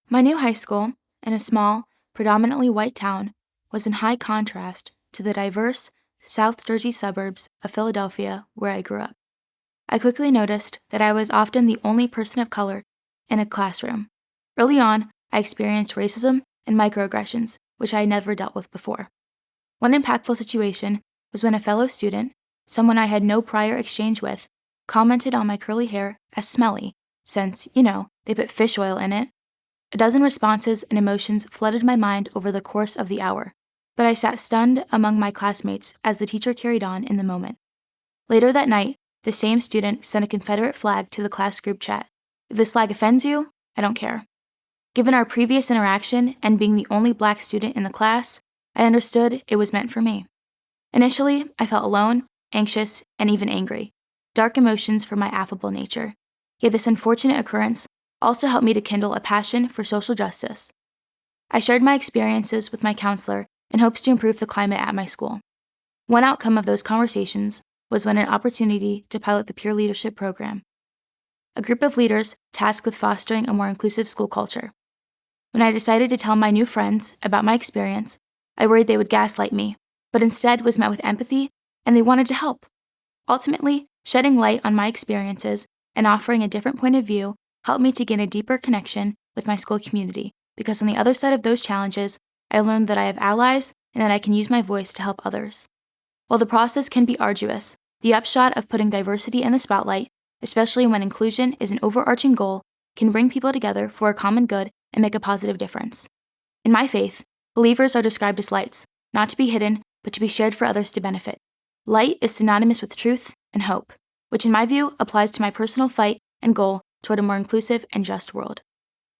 My new high school, in a small, predominantly white town, was in high contrast to the diverse South Jersey suburbs of Philadelphia where I grew up. I quickly noticed that I was often the only person of color in a classroom. Early on, I experienced racism and microaggressions, which I had never dealt with before. One impactful situation was when a fellow student, someone I had no prior exchange with, commented on my curly hair as smelly, since, they put fish oil in it. A dozen responses and emotions flooded my mind over the course of the hour, but I sat stunned among my classmates as the teacher carried on in the moment. Later that night, the same student sent a Confederate flag to the class group chat. If this flag offends you, I don't care. Given our previous interaction and being the only black student in the class, I understood it was meant for me. Initially, I felt alone, anxious, and even angry, dark emotions for my affable nature. Yet this unfortunate occurrence also helped me to kindle a passion for social justice. I shared my experiences with my counselor in hopes to improve the climate at my school. One outcome of those conversations was when an opportunity to pilot the peer leadership program, a group of leaders tasked with fostering a more inclusive school culture. When I decided to tell my new friends about my experience, I worried they would gaslight me, but instead was met with empathy and they wanted to help. Ultimately, shedding light on my experiences and offering a different point of view helped me to gain a deeper connection with my school community, because on the other side of those challenges, I learned that I have allies and that I can use my voice to help others. While the process can be arduous, the upshot of putting diversity in the spotlight, especially when inclusion is an overarching goal, can bring people together for a common good and make a positive difference. In my faith, believers are described as lights, not to be hidden, but to be shared for others to benefit. Light is synonymous with truth and hope, which in my view applies to my personal fight and goal toward a more inclusive and just world.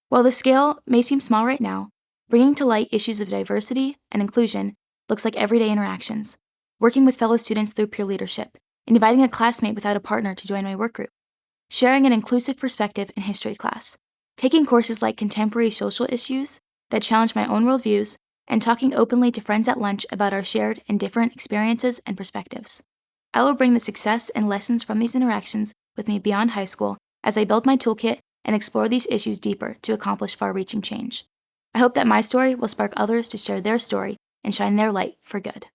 While the scale may seem small right now, bringing to light issues of diversity and inclusion looks like everyday interactions, working with fellow students through peer leadership, inviting a classmate without a partner to join my work group, sharing an inclusive perspective in history class, taking courses like contemporary social issues that challenge my own worldviews, and talking openly to friends at lunch about our shared and different experiences and perspectives. I will bring the success and lessons from these interactions with me beyond high school as I build my toolkit and explore these issues deeper to accomplish far-reaching change. I hope that my story will spark others to share their story and shine their light for good.